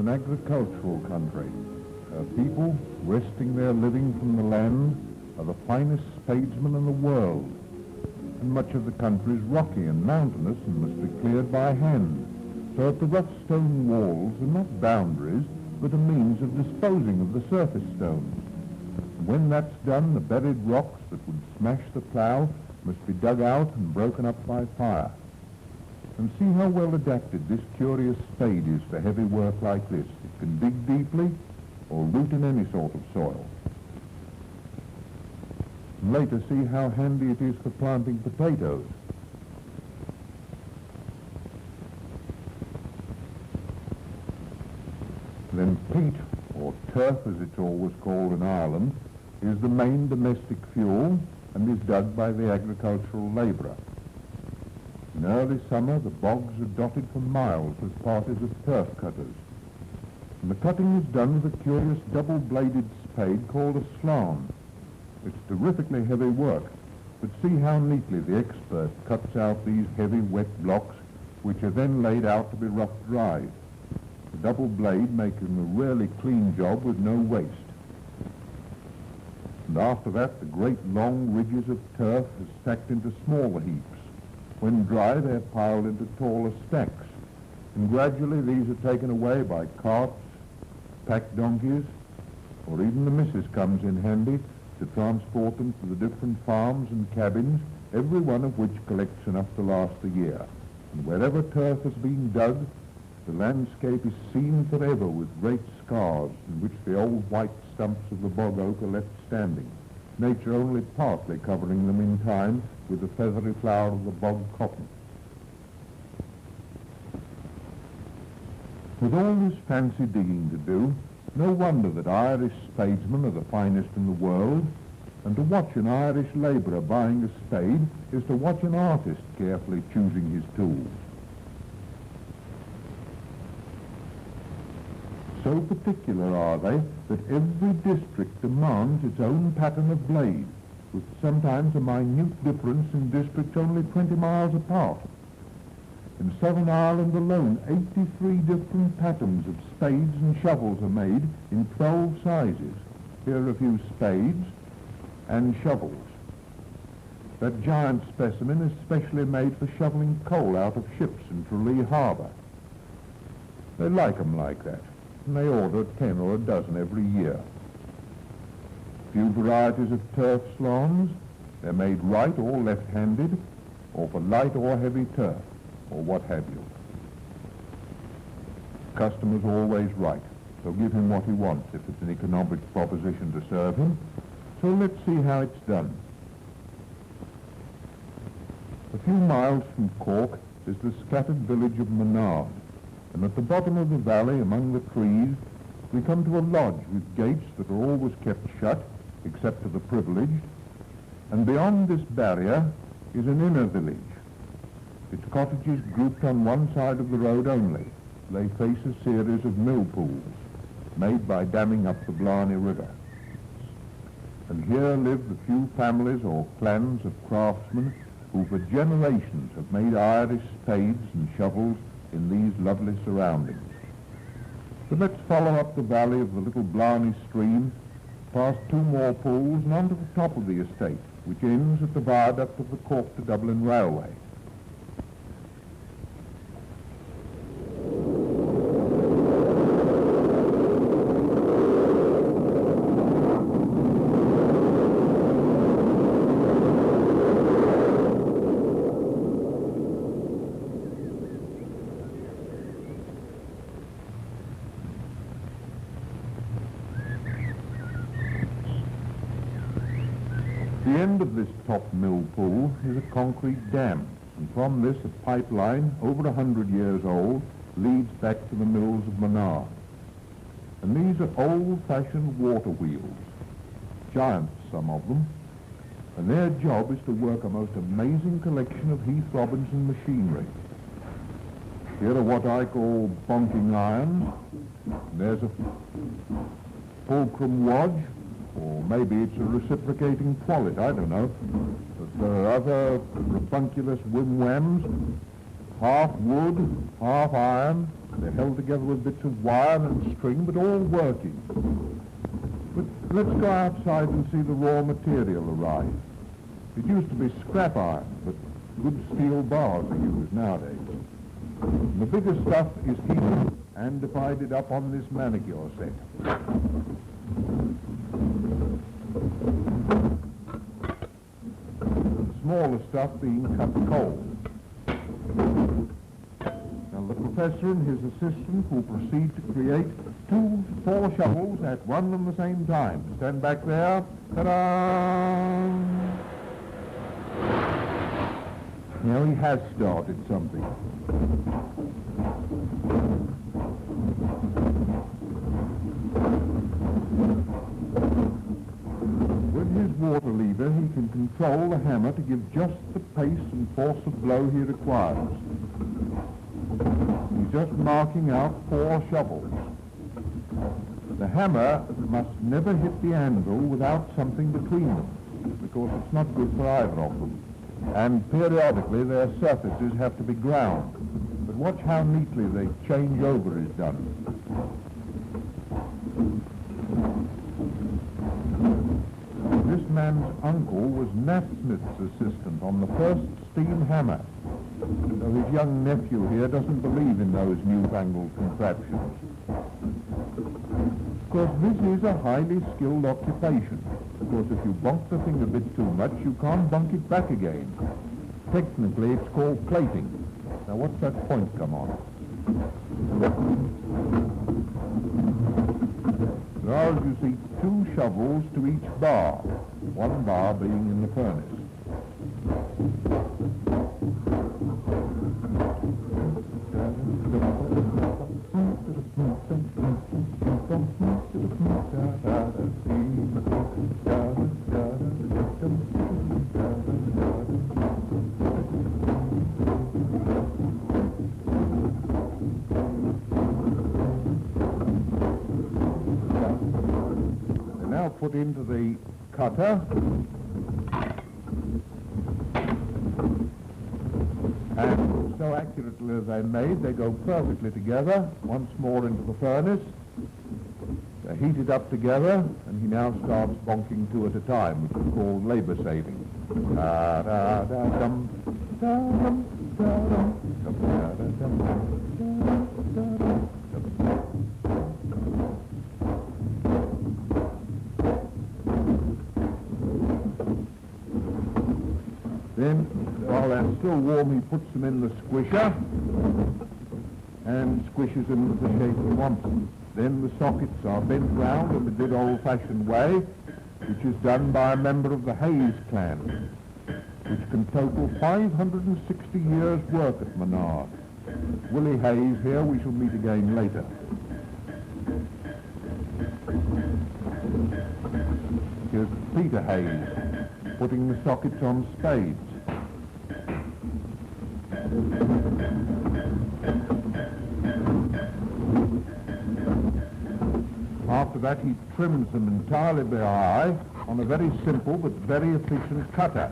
an agricultural country. Her people, wresting their living from the land, are the finest spadesmen in the world. And much of the country is rocky and mountainous and must be cleared by hand. So that the rough stone walls are not boundaries, but a means of disposing of the surface stones. And when that's done, the buried rocks that would smash the plough must be dug out and broken up by fire. And see how well adapted this curious spade is for heavy work like this. It can dig deeply or root in any sort of soil. And later, see how handy it is for planting potatoes. Then peat, or turf as it's always called in Ireland, is the main domestic fuel and is dug by the agricultural labourer. In early summer, the bogs are dotted for miles with parties of turf cutters. And the cutting is done with a curious double-bladed spade called a slan. It's terrifically heavy work, but see how neatly the expert cuts out these heavy, wet blocks, which are then laid out to be rough dried. The double blade making a really clean job with no waste. And after that, the great long ridges of turf are stacked into smaller heaps. When dry, they're piled into taller stacks, and gradually these are taken away by carts, pack donkeys, or even the missus comes in handy to transport them to the different farms and cabins, every one of which collects enough to last a year. And wherever turf has been dug, the landscape is seen forever with great scars in which the old white stumps of the bog oak are left standing, nature only partly covering them in time with the feathery flower of the bog cotton. With all this fancy digging to do, no wonder that Irish spadesmen are the finest in the world, and to watch an Irish labourer buying a spade is to watch an artist carefully choosing his tools. So particular are they that every district demands its own pattern of blade, with sometimes a minute difference in districts only 20 miles apart. In Southern Ireland alone, 83 different patterns of spades and shovels are made in 12 sizes. Here are a few spades and shovels. That giant specimen is specially made for shoveling coal out of ships in Tralee Harbour. They like 'em like that, and they order 10 or a dozen every year. Few varieties of turf slans. They're made right or left-handed, or for light or heavy turf, or what have you. Customer's always right, so give him what he wants if it's an economic proposition to serve him. So let's see how it's done. A few miles from Cork is the scattered village of Monard, and at the bottom of the valley among the trees we come to a lodge with gates that are always kept shut, except to the privileged, and beyond this barrier is an inner village. Its cottages grouped on one side of the road only. They face a series of mill pools made by damming up the Blarney River. And here live the few families or clans of craftsmen who for generations have made Irish spades and shovels in these lovely surroundings. But let's follow up the valley of the little Blarney stream, past 2 more pools and onto the top of the estate, which ends at the viaduct of the Cork to Dublin Railway. The end of this top mill pool is a concrete dam, and from this a pipeline over 100 years old leads back to the mills of Monard. And these are old-fashioned water wheels, giants some of them, and their job is to work a most amazing collection of Heath Robinson machinery. Here are what I call bonking irons. There's a fulcrum wadge, or maybe it's a reciprocating quallet, I don't know. But there are other rabunculous wim-whams, half wood, half iron. They're held together with bits of wire and string, but all working. But let's go outside and see the raw material arrive. It used to be scrap iron, but good steel bars are used nowadays. And the bigger stuff is heated and divided up on this manicure set. The smaller stuff being cut cold. Now the professor and his assistant will proceed to create 2 4 shovels at one and the same time. Stand back there. Ta-da! Now he has started something. With his water lever, he can control the hammer to give just the pace and force of blow he requires. He's just marking out 4 shovels. The hammer must never hit the anvil without something between them, because it's not good for either of them. And periodically their surfaces have to be ground. But watch how neatly the change over is done. This man's uncle was Naismith's assistant on the first steam hammer. So his young nephew here doesn't believe in those newfangled contraptions. Of course, this is a highly skilled occupation. Of course, if you bonk the thing a bit too much, you can't bonk it back again. Technically, it's called plating. Now, what's that point come on? There are, as you see, 2 shovels to each bar, 1 bar being in the furnace. Put into the cutter and so accurately as they're made, they go perfectly together. Once more into the furnace. They're heated up together, and he now starts bonking 2 at a time, which is called labor saving. Then, while they're still warm, he puts them in the squisher and squishes them into the shape he wants them. Then the sockets are bent round in the good old-fashioned way, which is done by a member of the Hayes clan, which can total 560 years' work at Monard. Willie Hayes here, we shall meet again later. Here's Peter Hayes, putting the sockets on Spades. After that, he trims them entirely by eye on a very simple but very efficient cutter.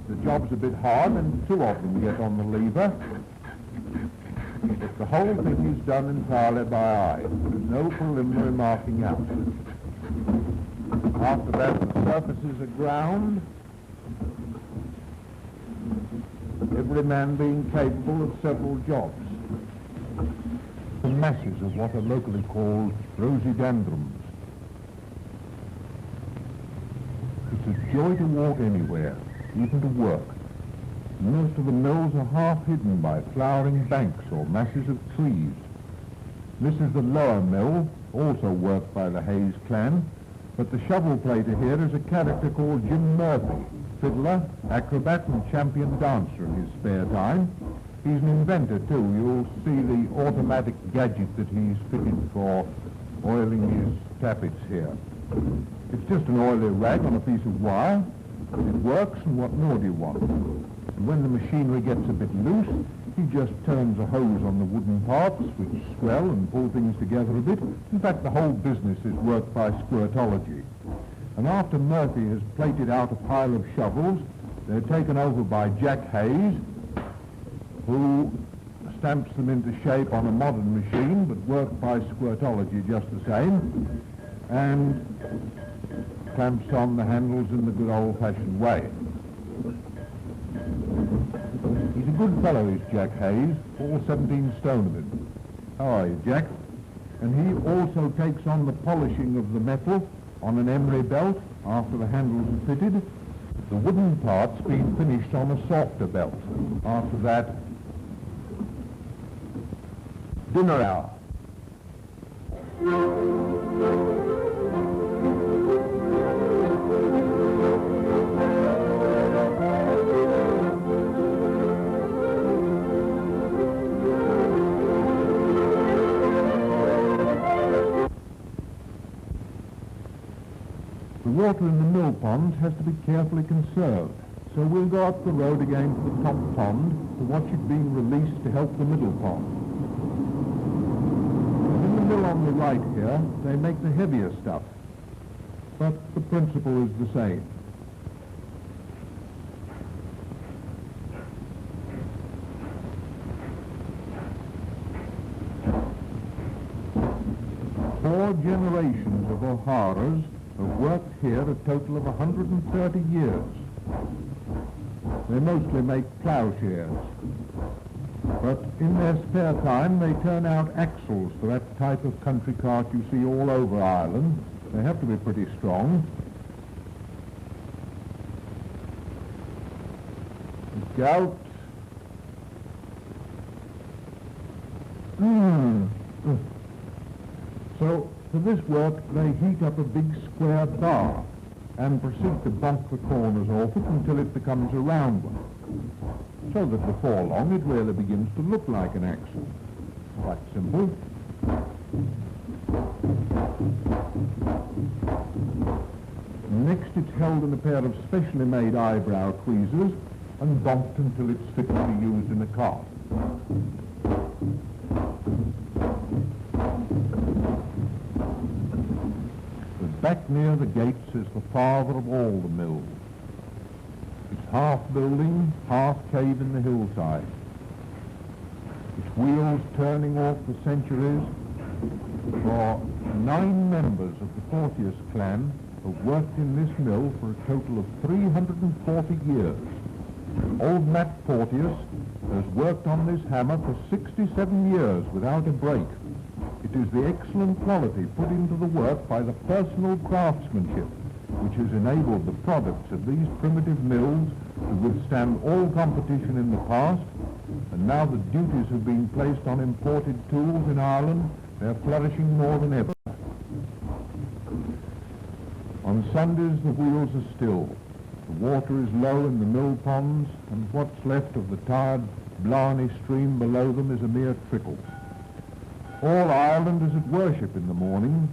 The job's a bit hard and 2 of them get on the lever, but the whole thing is done entirely by eye. There's no preliminary marking out. After that, the surfaces are ground, every man being capable of several jobs. The masses of what are locally called rhododendrons. It's a joy to walk anywhere, even to work. Most of the mills are half hidden by flowering banks or masses of trees. This is the lower mill, also worked by the Hayes clan, but the shovel plater here is a character called Jim Murphy, fiddler, acrobat and champion dancer in his spare time. He's an inventor too. You'll see the automatic gadget that he's fitted for oiling his tappets here. It's just an oily rag on a piece of wire. It works, and what more do you want? And when the machinery gets a bit loose, he just turns a hose on the wooden parts, which swell and pull things together a bit. In fact, the whole business is worked by squirtology. And after Murphy has plated out a pile of shovels, They're taken over by Jack Hayes, who stamps them into shape on a modern machine, but worked by squirtology just the same, and clamps on the handles in the good old-fashioned way. He's a good fellow, is Jack Hayes, all 17 stone of him. How are you, Jack? And he also takes on the polishing of the metal on an emery belt after the handles are fitted, the wooden parts being finished on a softer belt. After that, dinner hour. The water in the mill ponds has to be carefully conserved, so we'll go up the road again to the top pond to watch it being released to help the middle pond. In the mill on the right here, they make the heavier stuff, but the principle is the same. Four generations of O'Haras have worked here a total of 130 years. They mostly make ploughshares, but in their spare time they turn out axles for that type of country cart you see all over Ireland. They have to be pretty strong. Gout. So, for this work, they heat up a big square bar and proceed to bonk the corners off it until it becomes a round one, so that before long it really begins to look like an axle. Quite simple. Next, it's held in a pair of specially made eyebrow tweezers and bonked until it's fit to be used in a cart. Back near the gates is the father of all the mills. It's half building, half cave in the hillside. Its wheels turning off the centuries, for 9 members of the Porteus clan have worked in this mill for a total of 340 years. Old Matt Porteus has worked on this hammer for 67 years without a break. It is the excellent quality put into the work by the personal craftsmanship which has enabled the products of these primitive mills to withstand all competition in the past, and now that duties have been placed on imported tools in Ireland, they're flourishing more than ever. On Sundays the wheels are still. The water is low in the mill ponds, and what's left of the tired Blarney stream below them is a mere trickle. All Ireland is at worship in the morning,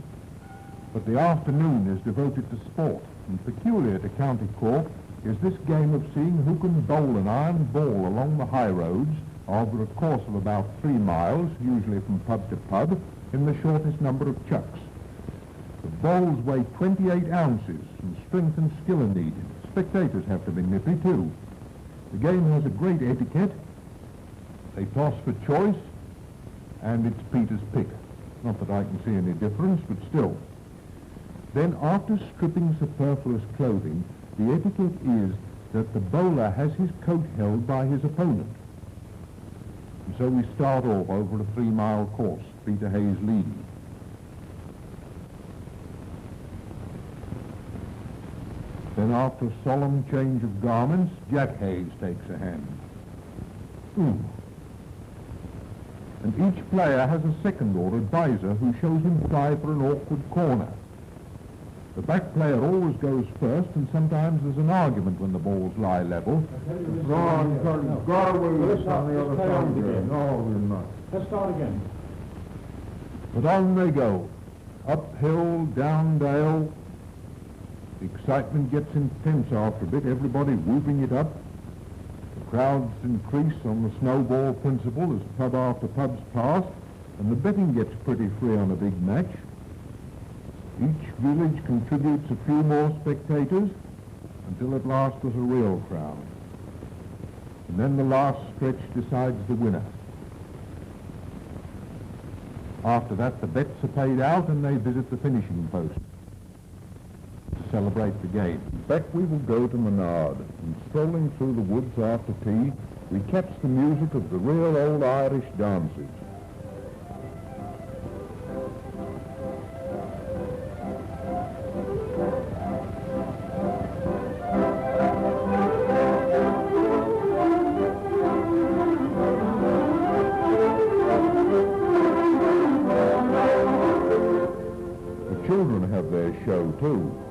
but the afternoon is devoted to sport, and peculiar to County Cork is this game of seeing who can bowl an iron ball along the high roads over a course of about 3 miles, usually from pub to pub, in the shortest number of chucks. The bowls weigh 28 ounces, and strength and skill are needed. Spectators have to be nippy, too. The game has a great etiquette. They toss for choice, and it's Peter's pick. Not that I can see any difference, but still. Then, after stripping superfluous clothing, the etiquette is that the bowler has his coat held by his opponent. And so we start off over a 3-mile course, Peter Hayes leading. Then, after a solemn change of garments, Jack Hayes takes a hand. And each player has a second or advisor who shows him try for an awkward corner. The back player always goes first, and sometimes there's an argument when the balls lie level. On the other side. No, we're not. Let's start again. But on they go. Uphill, down dale. The excitement gets intense after a bit, everybody whooping it up. The crowds increase on the snowball principle as pub after pub's passed, and the betting gets pretty free on a big match. Each village contributes a few more spectators, until at last there's a real crowd. And then the last stretch decides the winner. After that, the bets are paid out and they visit the finishing post to celebrate the game. Back we will go to Monard, and strolling through the woods after tea, we catch the music of the real old Irish dances. Children have their show too.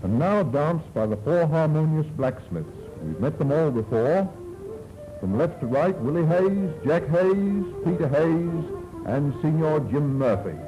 And now a dance by the four harmonious blacksmiths. We've met them all before. From left to right, Willie Hayes, Jack Hayes, Peter Hayes, and Senior Jim Murphy.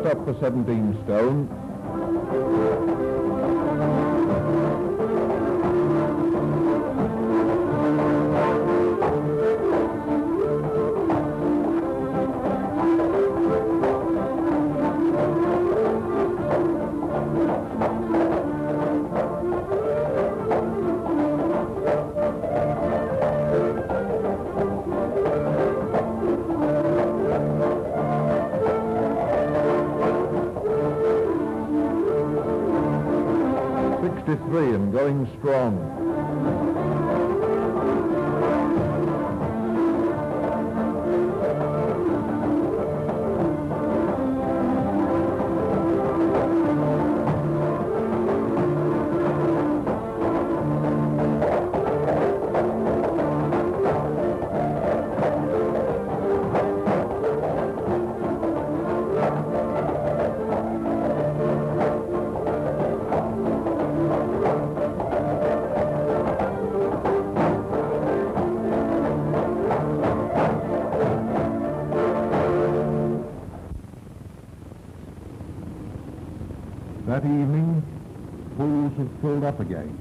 Up for 17 stone. And going strong. That evening, pools have filled up again.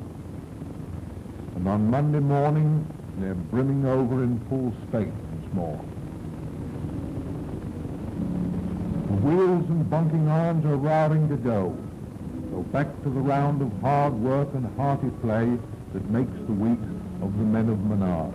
And on Monday morning, they're brimming over in full state once more. The wheels and bunking irons are raring to go. So back to the round of hard work and hearty play that makes the week of the men of Monard.